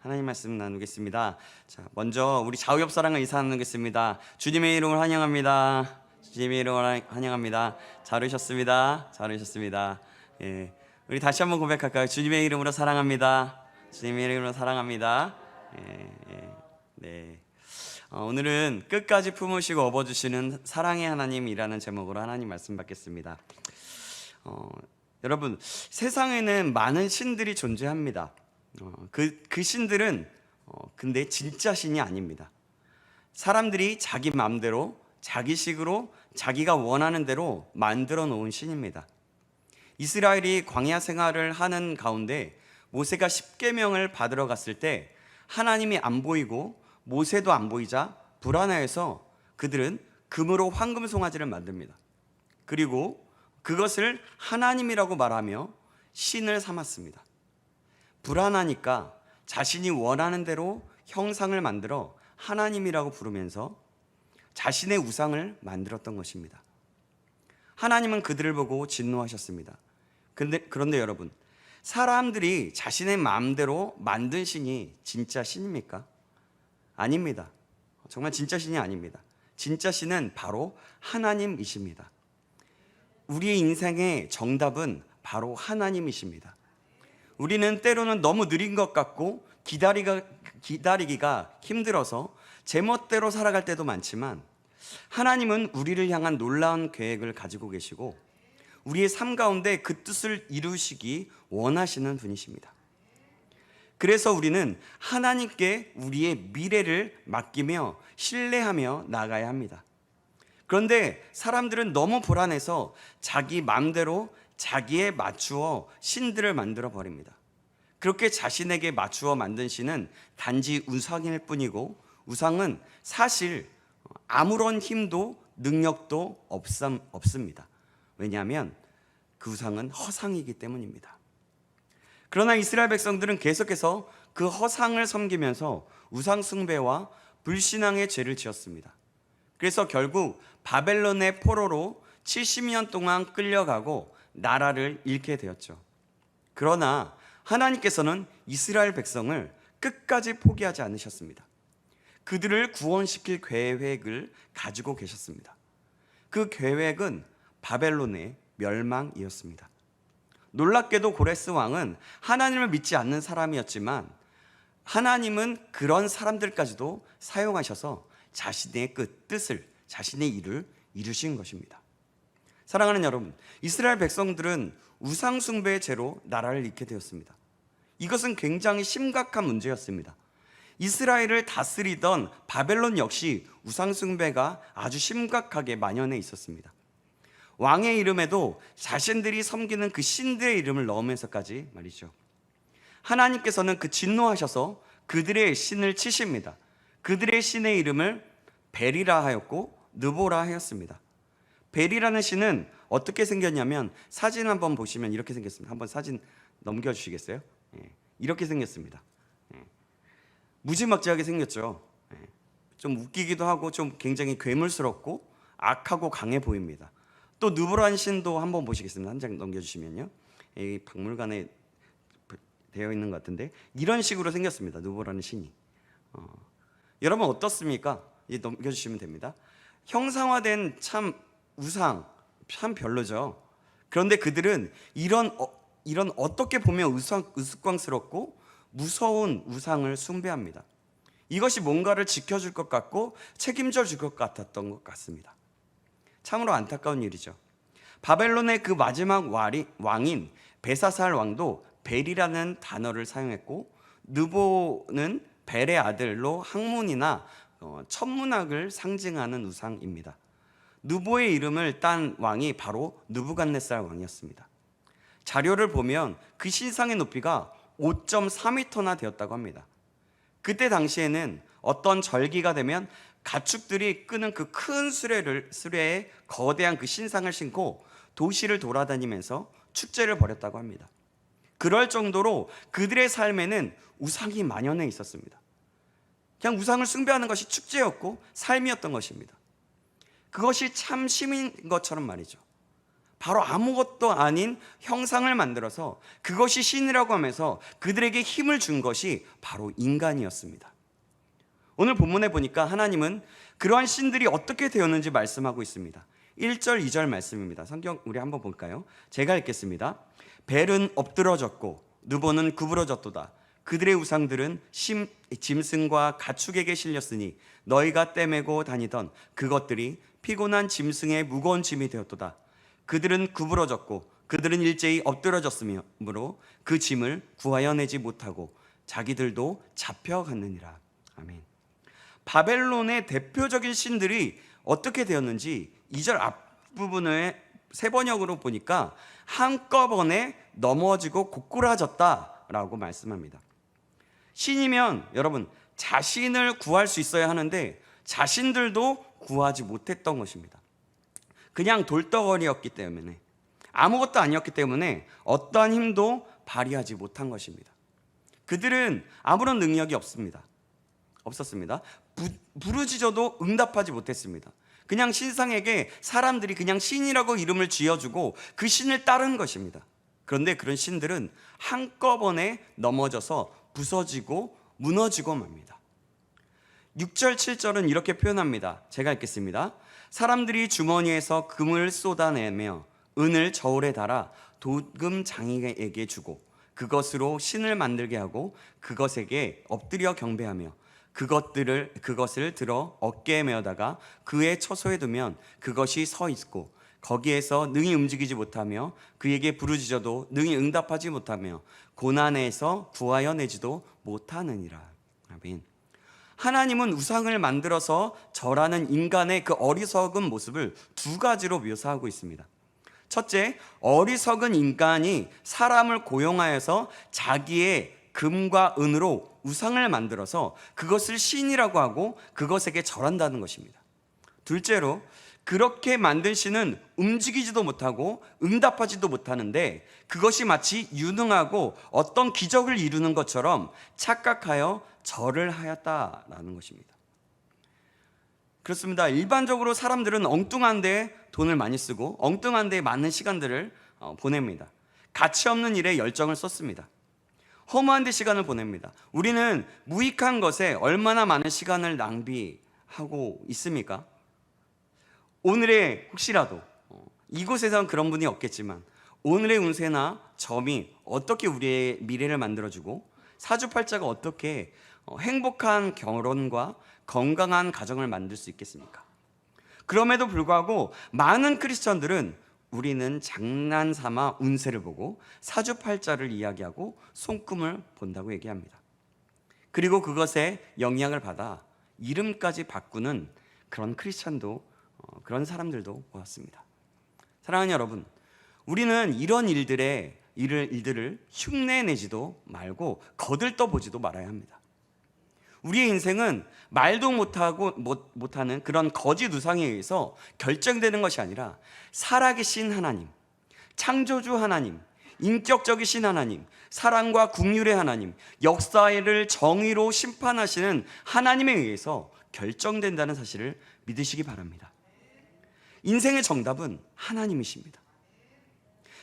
하나님 말씀 나누겠습니다. 자, 먼저 우리 좌우옆 사랑을 인사 나누겠습니다. 주님의 이름을 환영합니다. 주님의 이름을 환영합니다. 잘 오셨습니다. 잘 오셨습니다. 예, 우리 다시 한번 고백할까요? 주님의 이름으로 사랑합니다. 주님의 이름으로 사랑합니다. 네. 오늘은 끝까지 품으시고 업어주시는 사랑의 하나님이라는 제목으로 하나님 말씀 받겠습니다. 여러분, 세상에는 많은 신들이 존재합니다. 그 신들은 근데 진짜 신이 아닙니다. 사람들이 자기 마음대로 자기식으로 자기가 원하는 대로 만들어 놓은 신입니다. 이스라엘이 광야 생활을 하는 가운데 모세가 십계명을 받으러 갔을 때 하나님이 안 보이고 모세도 안 보이자 불안해해서 그들은 금으로 황금 송아지를 만듭니다. 그리고 그것을 하나님이라고 말하며 신을 삼았습니다. 불안하니까 자신이 원하는 대로 형상을 만들어 하나님이라고 부르면서 자신의 우상을 만들었던 것입니다. 하나님은 그들을 보고 진노하셨습니다. 그런데 여러분, 사람들이 자신의 마음대로 만든 신이 진짜 신입니까? 아닙니다. 정말 진짜 신이 아닙니다. 진짜 신은 바로 하나님이십니다. 우리의 인생의 정답은 바로 하나님이십니다. 우리는 때로는 너무 느린 것 같고 기다리기가 힘들어서 제멋대로 살아갈 때도 많지만 하나님은 우리를 향한 놀라운 계획을 가지고 계시고 우리의 삶 가운데 그 뜻을 이루시기 원하시는 분이십니다. 그래서 우리는 하나님께 우리의 미래를 맡기며 신뢰하며 나가야 합니다. 그런데 사람들은 너무 불안해서 자기 마음대로 자기에 맞추어 신들을 만들어 버립니다. 그렇게 자신에게 맞추어 만든 신은 단지 우상일 뿐이고 우상은 사실 아무런 힘도 능력도 없습니다. 왜냐하면 그 우상은 허상이기 때문입니다. 그러나 이스라엘 백성들은 계속해서 그 허상을 섬기면서 우상 숭배와 불신앙의 죄를 지었습니다. 그래서 결국 바벨론의 포로로 70년 동안 끌려가고 나라를 잃게 되었죠. 그러나 하나님께서는 이스라엘 백성을 끝까지 포기하지 않으셨습니다. 그들을 구원시킬 계획을 가지고 계셨습니다. 그 계획은 바벨론의 멸망이었습니다. 놀랍게도 고레스 왕은 하나님을 믿지 않는 사람이었지만 하나님은 그런 사람들까지도 사용하셔서 자신의 그 뜻을, 자신의 일을 이루신 것입니다. 사랑하는 여러분, 이스라엘 백성들은 우상 숭배의 죄로 나라를 잃게 되었습니다. 이것은 굉장히 심각한 문제였습니다. 이스라엘을 다스리던 바벨론 역시 우상 숭배가 아주 심각하게 만연해 있었습니다. 왕의 이름에도 자신들이 섬기는 그 신들의 이름을 넣으면서까지 말이죠. 하나님께서는 그 진노하셔서 그들의 신을 치십니다. 그들의 신의 이름을 벨이라 하였고 느보라 하였습니다. 벨이라는 신은 어떻게 생겼냐면 사진 한번 보시면 이렇게 생겼습니다. 한번 사진 넘겨주시겠어요? 이렇게 생겼습니다. 무지막지하게 생겼죠. 좀 웃기기도 하고 좀 굉장히 괴물스럽고 악하고 강해 보입니다. 또 느보라는 신도 한번 보시겠습니다. 한 장 넘겨주시면요. 이 박물관에 되어 있는 것 같은데 이런 식으로 생겼습니다. 느보라는 신이. 여러분 어떻습니까? 넘겨주시면 됩니다. 형상화된 참 우상 참 별로죠. 그런데 그들은 이런 어떻게 보면 우스꽝스럽고 무서운 우상을 숭배합니다. 이것이 뭔가를 지켜줄 것 같고 책임져 줄 것 같았던 것 같습니다. 참으로 안타까운 일이죠. 바벨론의 그 마지막 왕인 베사살 왕도 벨이라는 단어를 사용했고 느보는 벨의 아들로 학문이나 천문학을 상징하는 우상입니다. 느보의 이름을 딴 왕이 바로 느부갓네살 왕이었습니다. 자료를 보면 그 신상의 높이가 5.4m나 되었다고 합니다. 그때 당시에는 어떤 절기가 되면 가축들이 끄는 그 큰 수레에 거대한 그 신상을 신고 도시를 돌아다니면서 축제를 벌였다고 합니다. 그럴 정도로 그들의 삶에는 우상이 만연해 있었습니다. 그냥 우상을 숭배하는 것이 축제였고 삶이었던 것입니다. 그것이 참 심인 것처럼 말이죠. 바로 아무것도 아닌 형상을 만들어서 그것이 신이라고 하면서 그들에게 힘을 준 것이 바로 인간이었습니다. 오늘 본문에 보니까 하나님은 그러한 신들이 어떻게 되었는지 말씀하고 있습니다. 1절, 2절 말씀입니다. 성경 우리 한번 볼까요? 제가 읽겠습니다. 벨은 엎드러졌고 누보는 구부러졌도다. 그들의 우상들은 짐승과 가축에게 실렸으니 너희가 떼매고 다니던 그것들이 피곤한 짐승의 무거운 짐이 되었도다. 그들은 구부러졌고 그들은 일제히 엎드러졌으므로 그 짐을 구하여 내지 못하고 자기들도 잡혀갔느니라. 아멘. 바벨론의 대표적인 신들이 어떻게 되었는지 2절 앞부분의 세번역으로 보니까 한꺼번에 넘어지고 고꾸라졌다라고 말씀합니다. 신이면 여러분 자신을 구할 수 있어야 하는데 자신들도 구하지 못했던 것입니다. 그냥 돌덩어리였기 때문에, 아무것도 아니었기 때문에 어떠한 힘도 발휘하지 못한 것입니다. 그들은 아무런 능력이 없었습니다. 부르짖어도 응답하지 못했습니다. 그냥 신상에게 사람들이 그냥 신이라고 이름을 지어주고 그 신을 따른 것입니다. 그런데 그런 신들은 한꺼번에 넘어져서 부서지고 무너지고 맙니다. 6절, 7절은 이렇게 표현합니다. 제가 읽겠습니다. 사람들이 주머니에서 금을 쏟아내며 은을 저울에 달아 도금 장인에게 주고 그것으로 신을 만들게 하고 그것에게 엎드려 경배하며 그것을 들어 어깨에 메어다가 그의 처소에 두면 그것이 서 있고 거기에서 능히 움직이지 못하며 그에게 부르짖어도 능히 응답하지 못하며 고난에서 구하여 내지도 못하느니라. 아멘. 하나님은 우상을 만들어서 절하는 인간의 그 어리석은 모습을 두 가지로 묘사하고 있습니다. 첫째, 어리석은 인간이 사람을 고용하여서 자기의 금과 은으로 우상을 만들어서 그것을 신이라고 하고 그것에게 절한다는 것입니다. 둘째로, 그렇게 만든 신은 움직이지도 못하고 응답하지도 못하는데 그것이 마치 유능하고 어떤 기적을 이루는 것처럼 착각하여 절을 하였다라는 것입니다. 그렇습니다. 일반적으로 사람들은 엉뚱한 데 돈을 많이 쓰고 엉뚱한 데 많은 시간들을 보냅니다. 가치 없는 일에 열정을 쏟습니다. 허무한 데 시간을 보냅니다. 우리는 무익한 것에 얼마나 많은 시간을 낭비하고 있습니까? 오늘의 혹시라도 이곳에선 그런 분이 없겠지만 오늘의 운세나 점이 어떻게 우리의 미래를 만들어주고 사주팔자가 어떻게 행복한 결혼과 건강한 가정을 만들 수 있겠습니까? 그럼에도 불구하고 많은 크리스천들은 우리는 장난삼아 운세를 보고 사주팔자를 이야기하고 손금을 본다고 얘기합니다. 그리고 그것에 영향을 받아 이름까지 바꾸는 그런 크리스천도 그런 사람들도 보았습니다. 사랑하는 여러분, 우리는 이런 일들을 흉내내지도 말고 거들떠보지도 말아야 합니다. 우리의 인생은 말도 못하는 그런 거짓 우상에 의해서 결정되는 것이 아니라 살아계신 하나님, 창조주 하나님, 인격적이신 하나님, 사랑과 긍휼의 하나님, 역사를 정의로 심판하시는 하나님에 의해서 결정된다는 사실을 믿으시기 바랍니다. 인생의 정답은 하나님이십니다.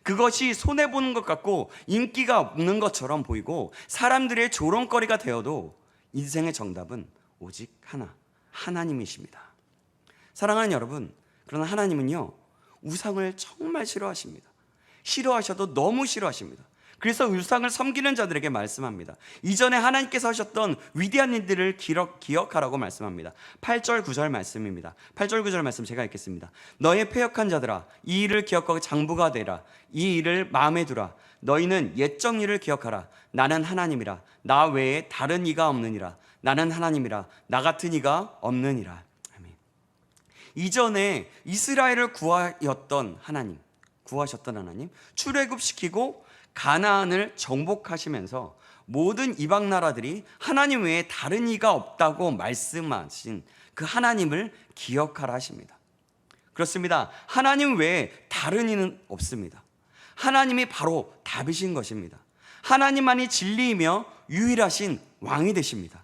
그것이 손해보는 것 같고 인기가 없는 것처럼 보이고 사람들의 조롱거리가 되어도 인생의 정답은 오직 하나님이십니다. 사랑하는 여러분, 그러나 하나님은요, 우상을 정말 싫어하십니다. 싫어하셔도 너무 싫어하십니다. 그래서 우상을 섬기는 자들에게 말씀합니다. 이전에 하나님께서 하셨던 위대한 일들을 기억하라고 말씀합니다. 8절 9절 말씀입니다. 8절 9절 말씀 제가 읽겠습니다. 너의 패역한 자들아, 이 일을 기억하고 장부가 되라. 이 일을 마음에 두라. 너희는 옛적 일을 기억하라. 나는 하나님이라. 나 외에 다른 이가 없느니라. 나는 하나님이라. 나 같은 이가 없느니라. 아멘. 이전에 이스라엘을 구하셨던 하나님, 출애굽시키고 가나안을 정복하시면서 모든 이방 나라들이 하나님 외에 다른 이가 없다고 말씀하신 그 하나님을 기억하라 하십니다. 그렇습니다. 하나님 외에 다른 이는 없습니다. 하나님이 바로 답이신 것입니다. 하나님만이 진리이며 유일하신 왕이 되십니다.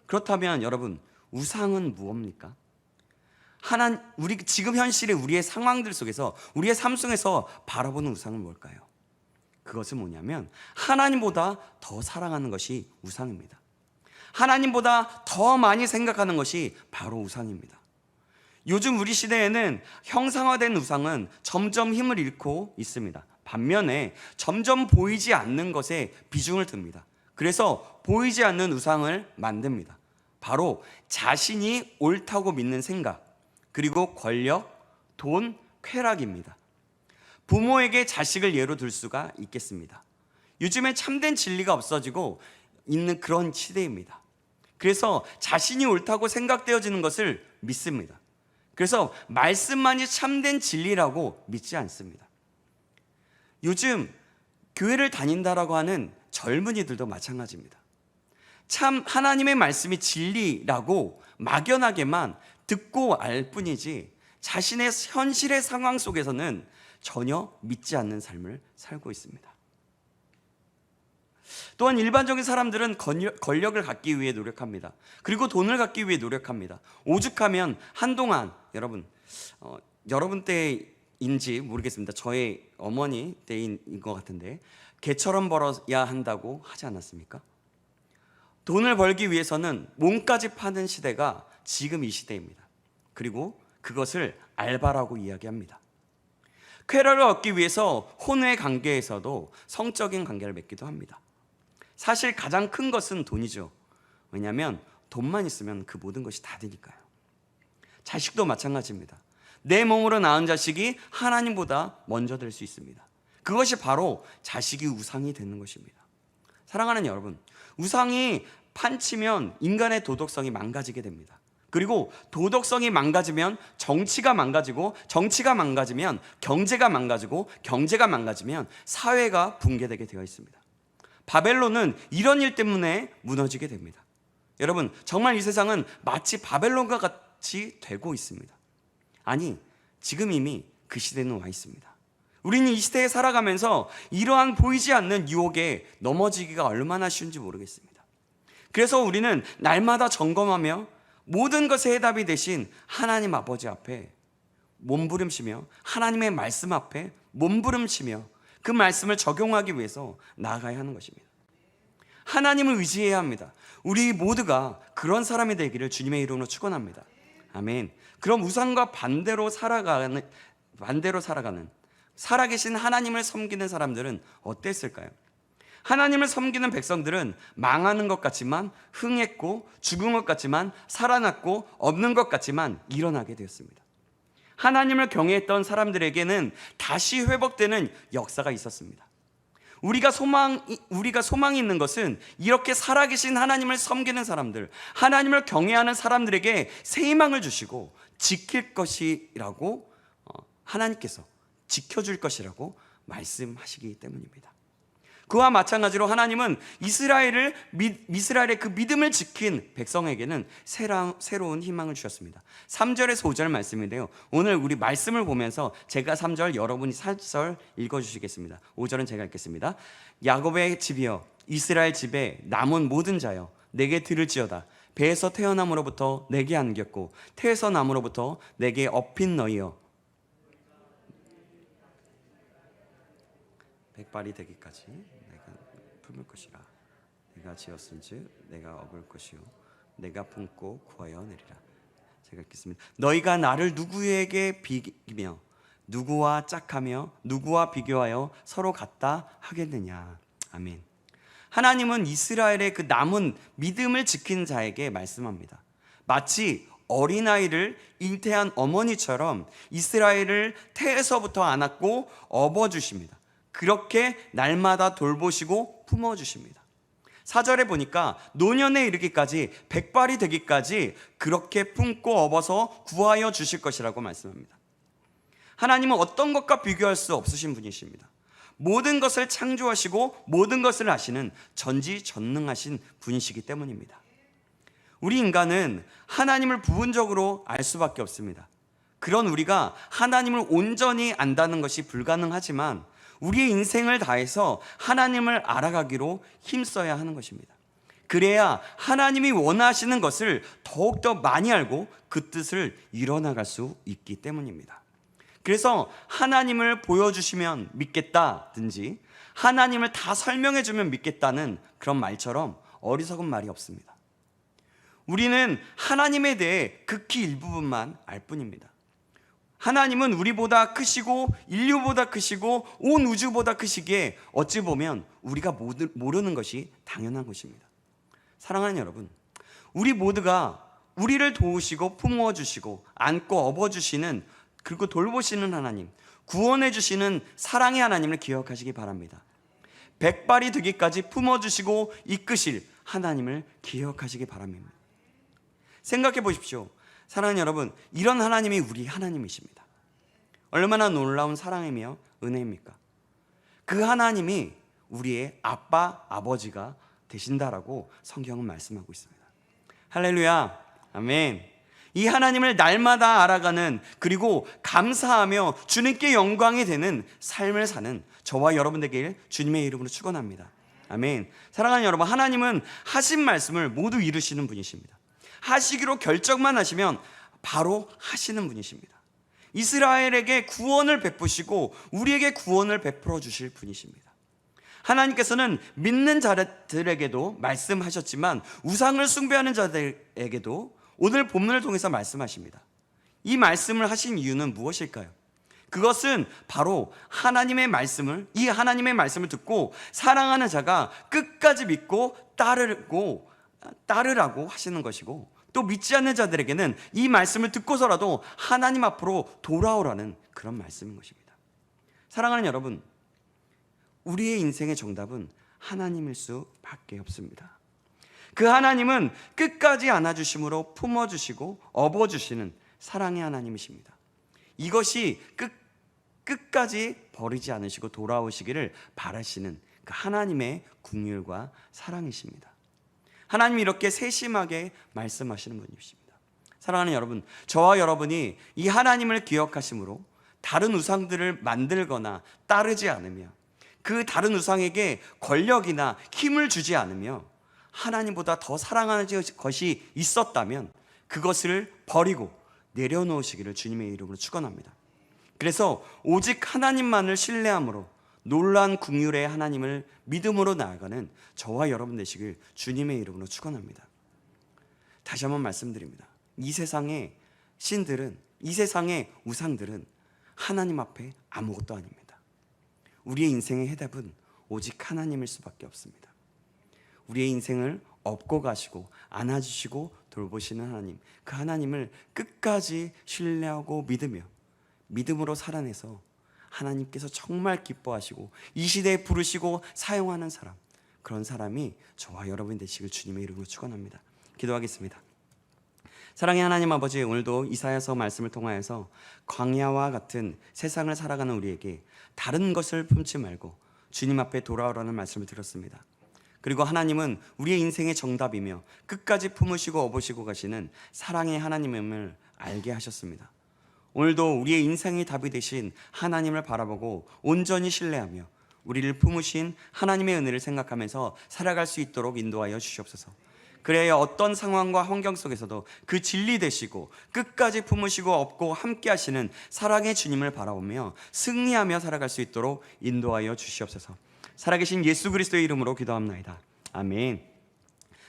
그렇다면 여러분, 우상은 무엇입니까? 우리 지금 현실의 우리의 상황들 속에서 우리의 삶 속에서 바라보는 우상은 뭘까요? 그것은 뭐냐면 하나님보다 더 사랑하는 것이 우상입니다. 하나님보다 더 많이 생각하는 것이 바로 우상입니다. 요즘 우리 시대에는 형상화된 우상은 점점 힘을 잃고 있습니다. 반면에 점점 보이지 않는 것에 비중을 둡니다. 그래서 보이지 않는 우상을 만듭니다. 바로 자신이 옳다고 믿는 생각, 그리고 권력, 돈, 쾌락입니다. 부모에게 자식을 예로 들 수가 있겠습니다. 요즘에 참된 진리가 없어지고 있는 그런 시대입니다. 그래서 자신이 옳다고 생각되어지는 것을 믿습니다. 그래서 말씀만이 참된 진리라고 믿지 않습니다. 요즘 교회를 다닌다라고 하는 젊은이들도 마찬가지입니다. 참 하나님의 말씀이 진리라고 막연하게만 듣고 알 뿐이지 자신의 현실의 상황 속에서는 전혀 믿지 않는 삶을 살고 있습니다. 또한 일반적인 사람들은 권력을 갖기 위해 노력합니다. 그리고 돈을 갖기 위해 노력합니다. 오죽하면 한동안 여러분 때인지 모르겠습니다. 저의 어머니 때인 것 같은데 개처럼 벌어야 한다고 하지 않았습니까? 돈을 벌기 위해서는 몸까지 파는 시대가 지금 이 시대입니다. 그리고 그것을 알바라고 이야기합니다. 쾌락을 얻기 위해서 혼의 관계에서도 성적인 관계를 맺기도 합니다. 사실 가장 큰 것은 돈이죠. 왜냐하면 돈만 있으면 그 모든 것이 다 되니까요. 자식도 마찬가지입니다. 내 몸으로 낳은 자식이 하나님보다 먼저 될 수 있습니다. 그것이 바로 자식이 우상이 되는 것입니다. 사랑하는 여러분, 우상이 판치면 인간의 도덕성이 망가지게 됩니다. 그리고 도덕성이 망가지면 정치가 망가지고, 정치가 망가지면 경제가 망가지고, 경제가 망가지면 사회가 붕괴되게 되어 있습니다. 바벨론은 이런 일 때문에 무너지게 됩니다. 여러분, 정말 이 세상은 마치 바벨론과 같이 되고 있습니다. 아니, 지금 이미 그 시대는 와 있습니다. 우리는 이 시대에 살아가면서 이러한 보이지 않는 유혹에 넘어지기가 얼마나 쉬운지 모르겠습니다. 그래서 우리는 날마다 점검하며 모든 것의 해답이 되신 하나님 아버지 앞에 몸부림치며, 하나님의 말씀 앞에 몸부림치며 그 말씀을 적용하기 위해서 나아가야 하는 것입니다. 하나님을 의지해야 합니다. 우리 모두가 그런 사람이 되기를 주님의 이름으로 축원합니다. 아멘. 그럼 우상과 반대로 살아가는 살아계신 하나님을 섬기는 사람들은 어땠을까요? 하나님을 섬기는 백성들은 망하는 것 같지만 흥했고, 죽은 것 같지만 살아났고, 없는 것 같지만 일어나게 되었습니다. 하나님을 경외했던 사람들에게는 다시 회복되는 역사가 있었습니다. 우리가 소망이 있는 것은 이렇게 살아계신 하나님을 섬기는 사람들, 하나님을 경외하는 사람들에게 새 희망을 주시고 지킬 것이라고, 하나님께서 지켜줄 것이라고 말씀하시기 때문입니다. 그와 마찬가지로 하나님은 이스라엘의 그 믿음을 지킨 백성에게는 새로운 희망을 주셨습니다. 3절에서 5절 말씀인데요, 오늘 우리 말씀을 보면서 제가 3절, 여러분이 4절 읽어주시겠습니다. 5절은 제가 읽겠습니다. 야곱의 집이여, 이스라엘 집에 남은 모든 자여, 내게 들을지어다. 배에서 태어남으로부터 내게 안겼고 태에서 남으로부터 내게 업힌 너희여, 백발이 되기까지 내가 품을 것이라. 내가 지었은즉 내가 업을 것이요 내가 품고 구하여 내리라. 제가 읽겠습니다. 너희가 나를 누구에게 비기며 누구와 짝하며 누구와 비교하여 서로 같다 하겠느냐. 아멘. 하나님은 이스라엘의 그 남은 믿음을 지킨 자에게 말씀합니다. 마치 어린아이를 잉태한 어머니처럼 이스라엘을 태에서부터 안았고 업어주십니다. 그렇게 날마다 돌보시고 품어주십니다. 4절에 보니까 노년에 이르기까지, 백발이 되기까지 그렇게 품고 업어서 구하여 주실 것이라고 말씀합니다. 하나님은 어떤 것과 비교할 수 없으신 분이십니다. 모든 것을 창조하시고 모든 것을 아시는 전지전능하신 분이시기 때문입니다. 우리 인간은 하나님을 부분적으로 알 수밖에 없습니다. 그런 우리가 하나님을 온전히 안다는 것이 불가능하지만 우리의 인생을 다해서 하나님을 알아가기로 힘써야 하는 것입니다. 그래야 하나님이 원하시는 것을 더욱더 많이 알고 그 뜻을 이뤄나갈 수 있기 때문입니다. 그래서 하나님을 보여주시면 믿겠다든지 하나님을 다 설명해주면 믿겠다는 그런 말처럼 어리석은 말이 없습니다. 우리는 하나님에 대해 극히 일부분만 알 뿐입니다. 하나님은 우리보다 크시고 인류보다 크시고 온 우주보다 크시기에 어찌 보면 우리가 모르는 것이 당연한 것입니다. 사랑하는 여러분, 우리 모두가 우리를 도우시고 품어주시고 안고 업어주시는, 그리고 돌보시는 하나님, 구원해 주시는 사랑의 하나님을 기억하시기 바랍니다. 백발이 되기까지 품어주시고 이끄실 하나님을 기억하시기 바랍니다. 생각해 보십시오. 사랑하는 여러분, 이런 하나님이 우리 하나님이십니다. 얼마나 놀라운 사랑이며 은혜입니까? 그 하나님이 우리의 아빠, 아버지가 되신다라고 성경은 말씀하고 있습니다. 할렐루야, 아멘. 이 하나님을 날마다 알아가는, 그리고 감사하며 주님께 영광이 되는 삶을 사는 저와 여러분 되길 주님의 이름으로 축원합니다. 아멘. 사랑하는 여러분, 하나님은 하신 말씀을 모두 이루시는 분이십니다. 하시기로 결정만 하시면 바로 하시는 분이십니다. 이스라엘에게 구원을 베푸시고 우리에게 구원을 베풀어 주실 분이십니다. 하나님께서는 믿는 자들에게도 말씀하셨지만 우상을 숭배하는 자들에게도 오늘 본문을 통해서 말씀하십니다. 이 말씀을 하신 이유는 무엇일까요? 그것은 바로 하나님의 말씀을, 이 하나님의 말씀을 듣고 사랑하는 자가 끝까지 믿고 따르라고 하시는 것이고, 또 믿지 않는 자들에게는 이 말씀을 듣고서라도 하나님 앞으로 돌아오라는 그런 말씀인 것입니다. 사랑하는 여러분, 우리의 인생의 정답은 하나님일 수밖에 없습니다. 그 하나님은 끝까지 안아주심으로 품어주시고 업어주시는 사랑의 하나님이십니다. 이것이 끝까지 버리지 않으시고 돌아오시기를 바라시는 그 하나님의 긍휼과 사랑이십니다. 하나님이 이렇게 세심하게 말씀하시는 분이십니다. 사랑하는 여러분, 저와 여러분이 이 하나님을 기억하심으로 다른 우상들을 만들거나 따르지 않으며 그 다른 우상에게 권력이나 힘을 주지 않으며 하나님보다 더 사랑하는 것이 있었다면 그것을 버리고 내려놓으시기를 주님의 이름으로 축원합니다. 그래서 오직 하나님만을 신뢰함으로 놀라운 긍휼의 하나님을 믿음으로 나아가는 저와 여러분 되시길 주님의 이름으로 축원합니다. 다시 한번 말씀드립니다. 이 세상의 신들은, 이 세상의 우상들은 하나님 앞에 아무것도 아닙니다. 우리의 인생의 해답은 오직 하나님일 수밖에 없습니다. 우리의 인생을 업고 가시고 안아주시고 돌보시는 하나님, 그 하나님을 끝까지 신뢰하고 믿음으로 살아내서 하나님께서 정말 기뻐하시고 이 시대에 부르시고 사용하는 사람, 그런 사람이 저와 여러분 되시길 주님의 이름으로 축원합니다. 기도하겠습니다. 사랑의 하나님 아버지, 오늘도 이사야서 말씀을 통하여서 광야와 같은 세상을 살아가는 우리에게 다른 것을 품지 말고 주님 앞에 돌아오라는 말씀을 드렸습니다. 그리고 하나님은 우리의 인생의 정답이며 끝까지 품으시고 업으시고 가시는 사랑의 하나님임을 알게 하셨습니다. 오늘도 우리의 인생의 답이 되신 하나님을 바라보고 온전히 신뢰하며 우리를 품으신 하나님의 은혜를 생각하면서 살아갈 수 있도록 인도하여 주시옵소서. 그래야 어떤 상황과 환경 속에서도 그 진리 되시고 끝까지 품으시고 업고 함께 하시는 사랑의 주님을 바라보며 승리하며 살아갈 수 있도록 인도하여 주시옵소서. 살아계신 예수 그리스도의 이름으로 기도합나이다. 아멘.